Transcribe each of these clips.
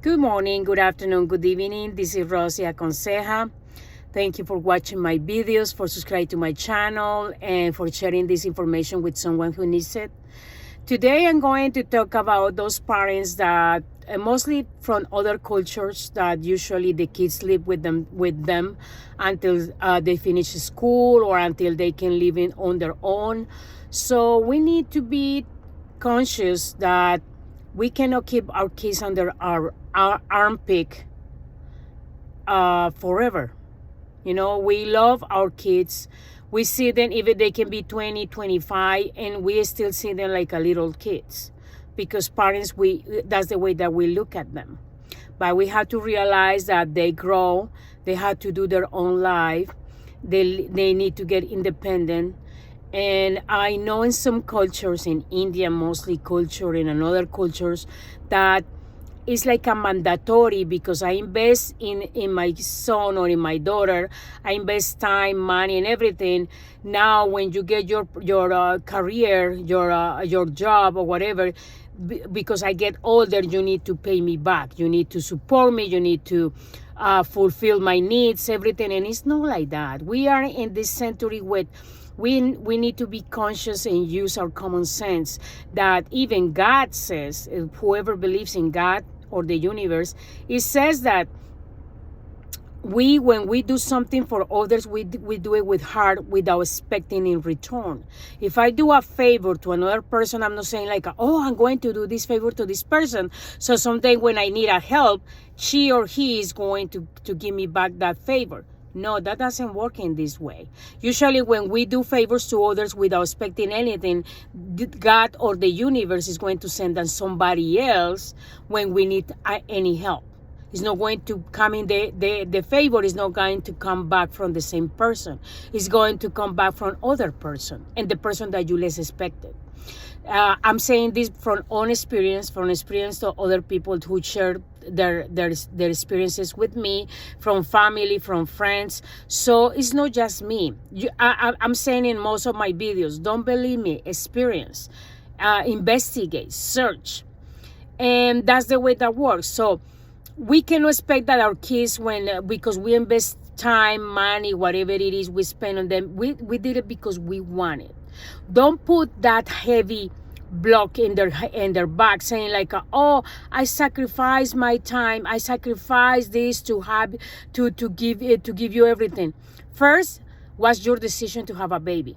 Good morning, good afternoon, good evening. This is Rosie Aconseja. Thank you for watching my videos, for subscribing to my channel, and for sharing this information with someone who needs it. Today I'm going to talk about those parents that mostly from other cultures that usually the kids live with them until they finish school or until they can live on their own. So we need to be conscious that we cannot keep our kids under our armpit forever. You know, we love our kids. We see them even they can be 20, 25, and we still see them like a little kids because parents, that's the way that we look at them. But we have to realize that they grow, they have to do their own life, they need to get independent. And I know in some cultures, in India mostly culture, and in other cultures, that it's like a mandatory because I invest in my son or in my daughter. I invest time, money, and everything. Now, when you get your career, your job or whatever, because I get older, you need to pay me back. You need to support me. You need to fulfill my needs, everything. And it's not like that. We are in this century with we need to be conscious and use our common sense that even God says, whoever believes in God or the universe, it says that when we do something for others, we do it with heart without expecting in return. If I do a favor to another person, I'm not saying like, oh, I'm going to do this favor to this person, so someday when I need a help, she or he is going to give me back that favor. No, that doesn't work in this way. Usually when we do favors to others without expecting anything, God or the universe is going to send us somebody else when we need any help. It's not going to come in, the favor is not going to come back from the same person. It's going to come back from other person and the person that you less expected. I'm saying this from own experience, from experience to other people who share their experiences with me, from family, from friends. So it's not just me. I'm saying in most of my videos, don't believe me, experience, investigate, search. And that's the way that works. So we cannot expect that our kids, because we invest time, money, whatever it is we spend on them, we did it because we want it. Don't put that heavy block in their back saying like, oh, I sacrifice my time, I sacrifice this to give you everything. First, what's your decision to have a baby?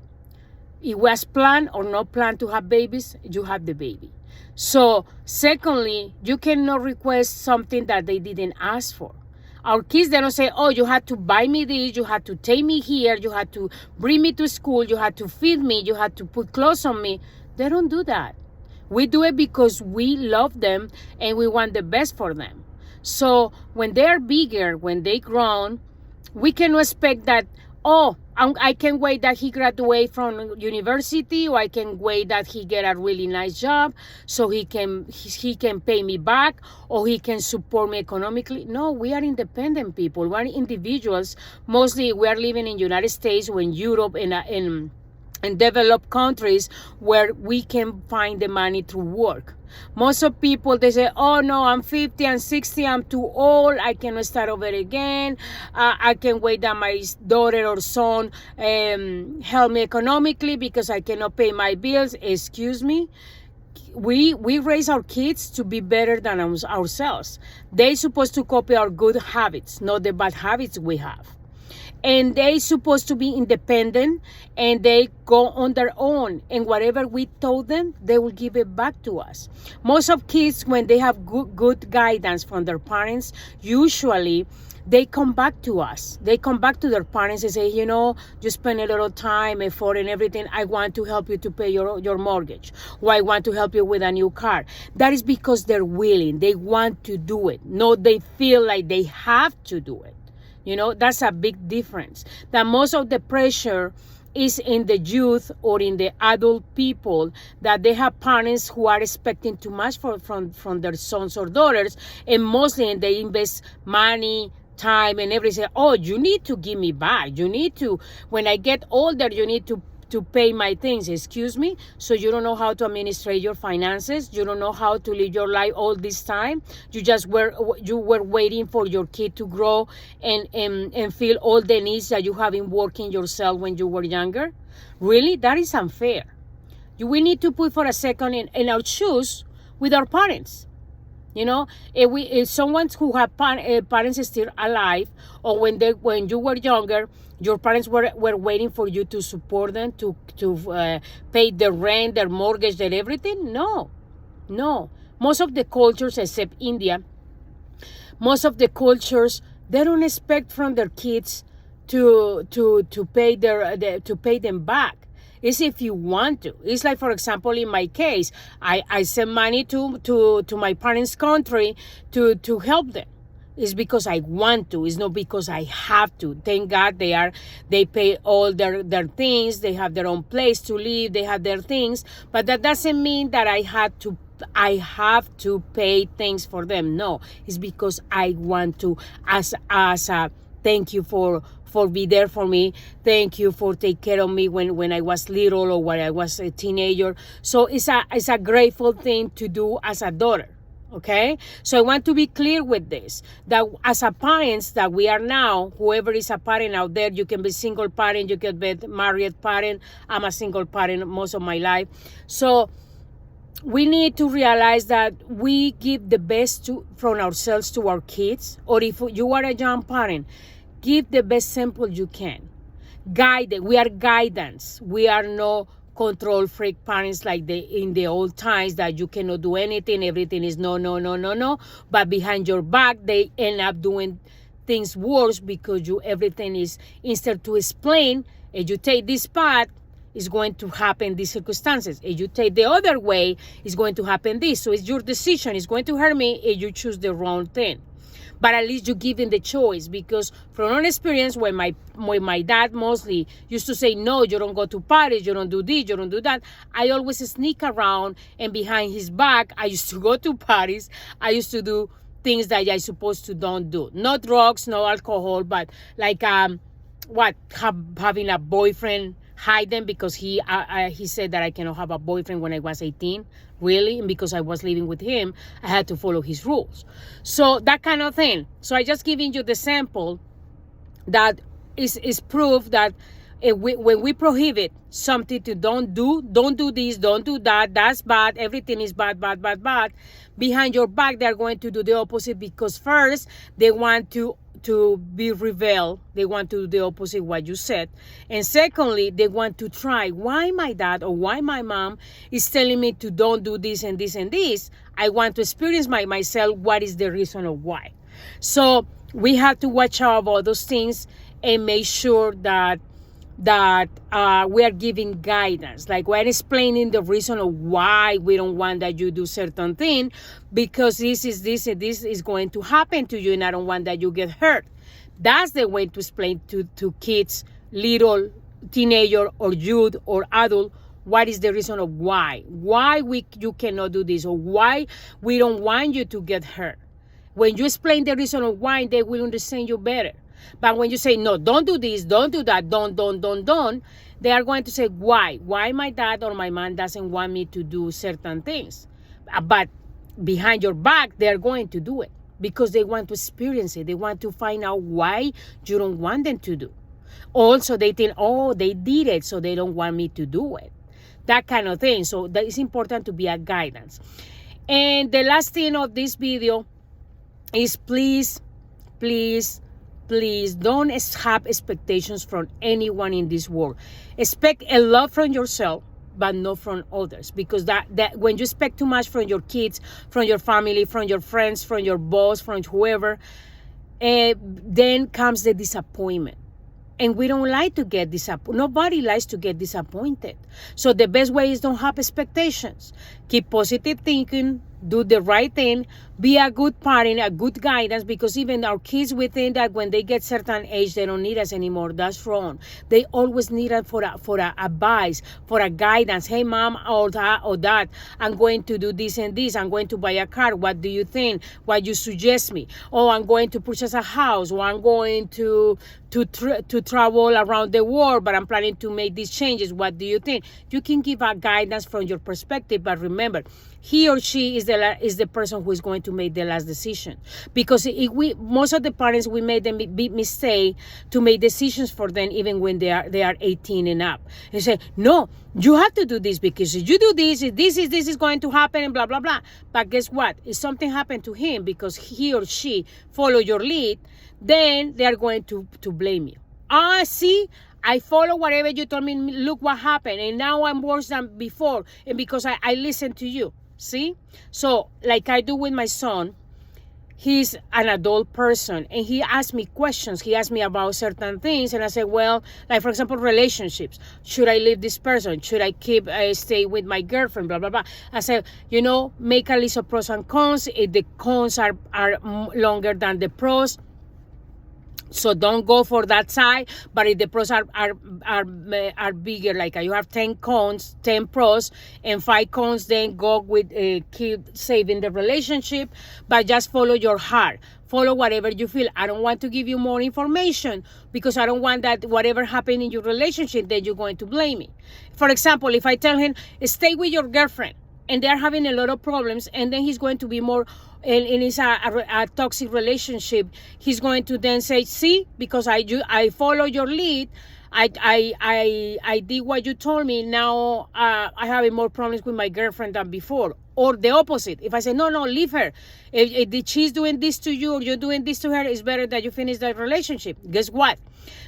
It was planned or not planned to have babies, you have the baby. So secondly, you cannot request something that they didn't ask for. Our kids, they don't say, oh, you had to buy me this, you had to take me here, you had to bring me to school, you had to feed me, you had to put clothes on me. They don't do that. We do it because we love them and we want the best for them. So when they're bigger, when they grown, we cannot expect that, oh, I can wait that he graduate from university, or I can wait that he get a really nice job so he can pay me back, or he can support me economically. No, we are independent people. We are individuals. Mostly we are living in United States or in Europe, in developed countries where we can find the money through work. Most of people, they say, oh no, I'm 50, I'm 60, I'm too old, I cannot start over again, I can wait that my daughter or son help me economically because I cannot pay my bills. Excuse me? We raise our kids to be better than ourselves. They're supposed to copy our good habits, not the bad habits we have. And they supposed to be independent, and they go on their own, and whatever we told them, they will give it back to us. Most of kids, when they have good guidance from their parents, usually they come back to us. They come back to their parents and say, you know, you spend a little time, effort, and everything. I want to help you to pay your mortgage, or I want to help you with a new car. That is because they're willing. They want to do it. No, they feel like they have to do it. You know, that's a big difference. That most of the pressure is in the youth or in the adult people, that they have parents who are expecting too much from their sons or daughters, and mostly they invest money, time, and everything. Oh, you need to give me back. You need to, when I get older, you need to to pay my things. Excuse me? So you don't know how to administrate your finances? You don't know how to live your life all this time? You were waiting for your kid to grow and feel all the needs that you have been working yourself when you were younger? Really? That is unfair. We need to put for a second in our shoes with our parents. You know, if someone who have parents still alive, or when you were younger, your parents were waiting for you to support them, to pay their rent, their mortgage, their everything. No. Most of the cultures, except India, most of the cultures, they don't expect from their kids to pay to pay them back. It's if you want to. It's like, for example, in my case, I send money to my parents' country to help them. It's because I want to. It's not because I have to. Thank God they pay all their things. They have their own place to live. They have their things. But that doesn't mean that I have to pay things for them. No, it's because I want to, as a thank you for be there for me. Thank you for take care of me when I was little or when I was a teenager. So it's a grateful thing to do as a daughter. Okay, so I want to be clear with this, that as a parents that we are now, whoever is a parent out there, you can be single parent, you can be married parent. I'm a single parent most of my life. So we need to realize that we give the best from ourselves to our kids, or if you are a young parent, give the best sample you can. Guide them. We are guidance. We are no control freak parents like in the old times that you cannot do anything. Everything is no. But behind your back, they end up doing things worse because everything is, instead to explain, if you take this path, it's going to happen these circumstances. If you take the other way, it's going to happen this. So it's your decision. It's going to hurt me if you choose the wrong thing. But at least you give them the choice, because from own experience, when my dad mostly used to say, no, you don't go to parties, you don't do this, you don't do that, I always sneak around, and behind his back, I used to go to parties. I used to do things that I supposed to don't do. No drugs, no alcohol, but like having a boyfriend, hide them, because he said that I cannot have a boyfriend when I was 18. Really? And because I was living with him, I had to follow his rules. So that kind of thing. So I just giving you the sample that is proof that when we prohibit something to don't do this, don't do that, that's bad, everything is bad. Behind your back, they're going to do the opposite, because first, they want to be rebel. They want to do the opposite what you said. And secondly, they want to try. Why my dad or why my mom is telling me to don't do this and this and this? I want to experience myself what is the reason of why. So we have to watch out about those things and make sure that we are giving guidance, like we're explaining the reason of why we don't want that you do certain thing, because this is going to happen to you, and I don't want that you get hurt. That's the way to explain to kids, little teenager or youth or adult, what is the reason of why you cannot do this, or why we don't want you to get hurt. When you explain the reason of why, they will understand you better. But when you say, no, don't do this, don't do that, don't, they are going to say, why? Why my dad or my mom doesn't want me to do certain things? But behind your back, they are going to do it because they want to experience it. They want to find out why you don't want them to do. Also, they think, oh, they did it, so they don't want me to do it. That kind of thing. So that is important to be a guidance. And the last thing of this video is please don't have expectations from anyone in this world. Expect a lot from yourself, but not from others, because that when you expect too much from your kids, from your family, from your friends, from your boss, from whoever, then comes the disappointment. And we don't like to get disappointed. Nobody likes to get disappointed. So the best way is don't have expectations. Keep positive thinking, do the right thing, be a good parent, a good guidance, because even our kids, we think that when they get certain age, they don't need us anymore. That's wrong. They always need us for a advice, for a guidance. Hey, mom or dad, I'm going to do this and this. I'm going to buy a car. What do you think? What you suggest me? Oh, I'm going to purchase a house, or I'm going to travel around the world, but I'm planning to make these changes. What do you think? You can give a guidance from your perspective, but remember, he or she is the person who is going to make the last decision. Because if most of the parents, we made the big mistake to make decisions for them even when they are 18 and up, and say, no, you have to do this, because if you do this, this is going to happen, and blah blah blah. But guess what? If something happened to him because he or she follow your lead, then they are going to blame you. See, I follow whatever you told me. Look what happened, and now I'm worse than before, and because I listened to you. See? So, like I do with my son, he's an adult person, and he asked me questions. He asked me about certain things, and I said, well, like for example, relationships. Should I leave this person? Should I stay with my girlfriend? Blah blah blah. I said, make a list of pros and cons. If the cons are longer than the pros, so don't go for that side. But if the pros are bigger, like you have 10 cons, 10 pros, and 5 cons, then go with keep saving the relationship. But just follow your heart. Follow whatever you feel. I don't want to give you more information, because I don't want that whatever happened in your relationship, then you're going to blame me. For example, if I tell him, stay with your girlfriend, and they're having a lot of problems, and then he's going to be more, and it's a toxic relationship, he's going to then say, see, because I follow your lead, I did what you told me, now I have more problems with my girlfriend than before. Or the opposite. If I say, no, leave her. If she's doing this to you, or you're doing this to her, it's better that you finish that relationship. Guess what?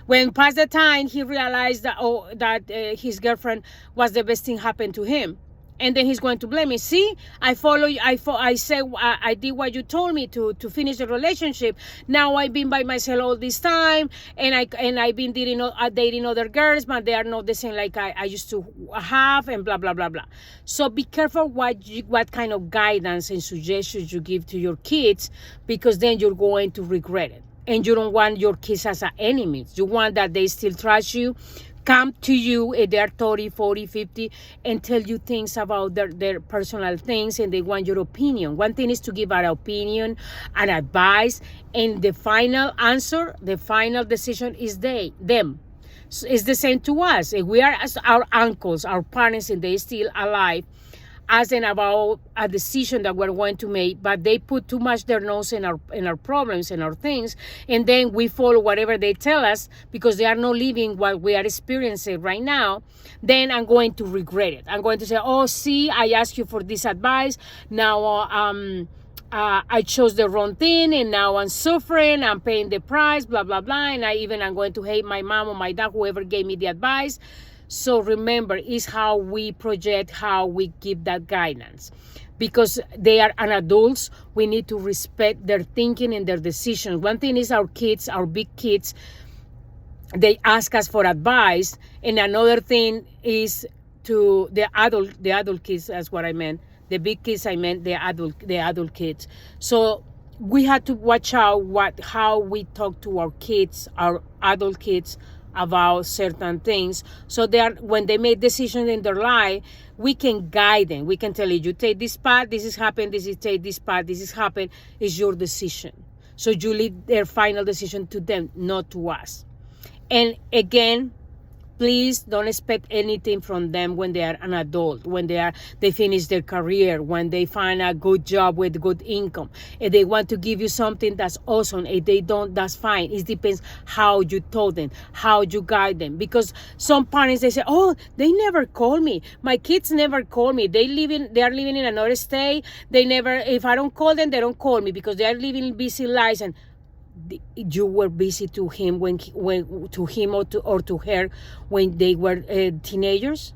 When past the time, he realized that his girlfriend was the best thing happened to him. And then he's going to blame me. See, I follow you. I said I did what you told me to finish the relationship. Now I've been by myself all this time, and I've been dating other girls, but they are not the same like I used to have, and blah blah blah blah. So be careful what kind of guidance and suggestions you give to your kids, because then you're going to regret it. And you don't want your kids as enemies. You want that they still trust you, come to you if they're 30, 40, 50, and tell you things about their personal things, and they want your opinion. One thing is to give an opinion and advice, and the final answer, the final decision is them. So it's the same to us. If we are as our uncles, our parents, and they still alive, asking about a decision that we're going to make, but they put too much their nose in our problems and our things, and then we follow whatever they tell us because they are not living what we are experiencing right now, then I'm going to regret it. I'm going to say, oh, see, I asked you for this advice. Now I chose the wrong thing, and now I'm suffering, I'm paying the price, blah, blah, blah, and I'm going to hate my mom or my dad, whoever gave me the advice. So remember, it's how we project, how we give that guidance. Because they are adults, we need to respect their thinking and their decisions. One thing is our kids, our big kids, they ask us for advice. And another thing is to the adult kids, that's what I meant. The big kids, I meant the adult kids. So we have to watch out how we talk to our kids, our adult kids, about certain things, so when they make decisions in their life, we can guide them. We can tell you take this path, this is happened, take this path, this is happened. It's your decision. So you leave their final decision to them, not to us. And again, please don't expect anything from them when they are an adult, when they finish their career, when they find a good job with good income. If they want to give you something, that's awesome. If they don't, that's fine. It depends how you told them, how you guide them. Because some parents, they say, oh, they never call me. My kids never call me. They are living in another state. If I don't call them, they don't call me because they are living busy lives. And you were busy to him or to her when they were teenagers?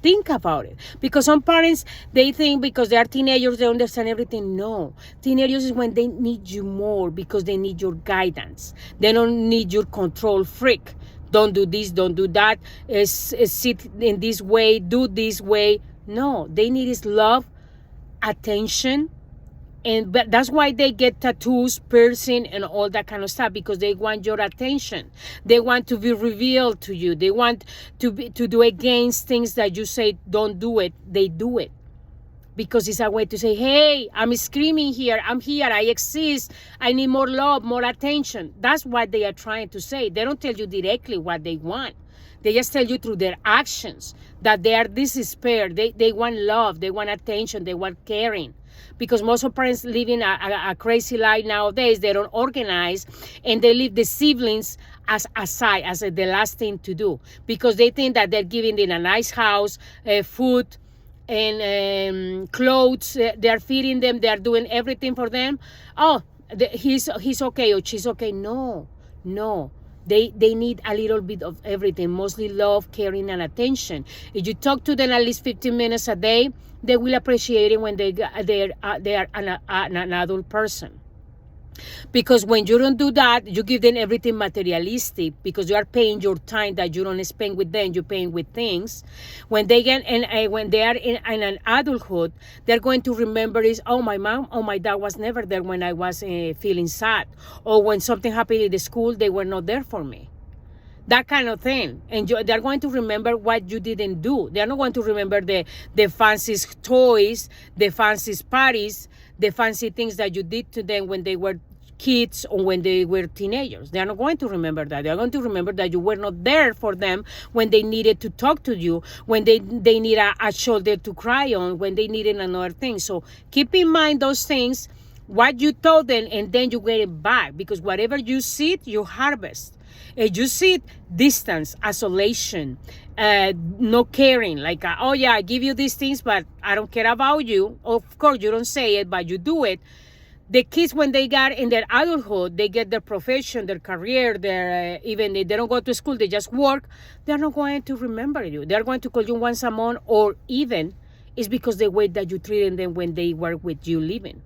Think about it. Because some parents, they think because they are teenagers, they understand everything. No. Teenagers is when they need you more because they need your guidance. They don't need your control freak. Don't do this, don't do that. Sit in this way, do this way. No. They need is love attention. But that's why they get tattoos, piercing, and all that kind of stuff, because they want your attention. They want to be revealed to you. They want to do against things that you say don't do it. They do it because it's a way to say, hey, I'm screaming here. I'm here. I exist. I need more love, more attention. That's what they are trying to say. They don't tell you directly what they want. They just tell you through their actions that they are despair. They want love. They want attention. They want caring. Because most of parents living a crazy life nowadays, they don't organize, and they leave the siblings as aside, as the last thing to do, because they think that they're giving them a nice house, food, and clothes. They're feeding them. They're doing everything for them. Oh, he's okay or she's okay. No. They need a little bit of everything, mostly love, caring, and attention. If you talk to them at least 15 minutes a day, they will appreciate it when they are an adult person. Because when you don't do that, you give them everything materialistic, because you are paying your time that you don't spend with them, you're paying with things. When they get when they are in an adulthood, they're going to remember is, oh, my mom or my dad was never there when I was feeling sad, or when something happened in the school, they were not there for me. That kind of thing. And they're going to remember what you didn't do. They're not going to remember the fanciest toys, the fanciest parties, the fancy things that you did to them when they were kids or when they were teenagers. They're not going to remember that. They're going to remember that you were not there for them when they needed to talk to you, when they need a shoulder to cry on, when they needed another thing. So keep in mind those things, what you told them, and then you get it back. Because whatever you seed, you harvest. You see distance, isolation, no caring, like, oh yeah, I give you these things, but I don't care about you. Of course, you don't say it, but you do it. The kids, when they got in their adulthood, they get their profession, their career, their even if they don't go to school, they just work. They're not going to remember you. They're going to call you once a month, or even it's because the way that you treated them when they were with you living.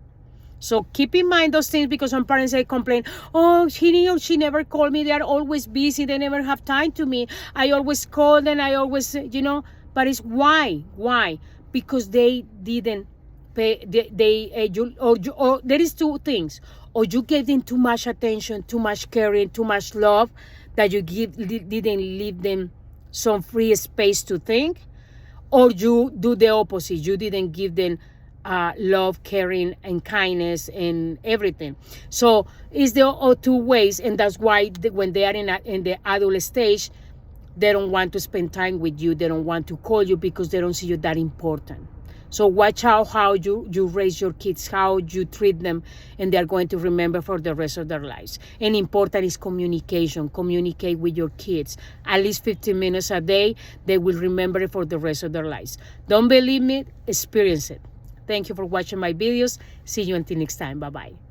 So keep in mind those things, because some parents, they complain, oh, he or she never called me. They are always busy. They never have time to me. I always call them. I always, but it's why? Why? Because they didn't pay. Or there is two things. Or you gave them too much attention, too much caring, too much love, that you didn't leave them some free space to think. Or you do the opposite. You didn't give them love, caring, and kindness, and everything. So it's the two ways, and that's why when they are in the adult stage, they don't want to spend time with you. They don't want to call you, because they don't see you that important. So watch out how you raise your kids, how you treat them, and they're going to remember for the rest of their lives. And important is communication. Communicate with your kids. At least 15 minutes a day. They will remember it for the rest of their lives. Don't believe me? Experience it. Thank you for watching my videos. See you until next time. Bye-bye.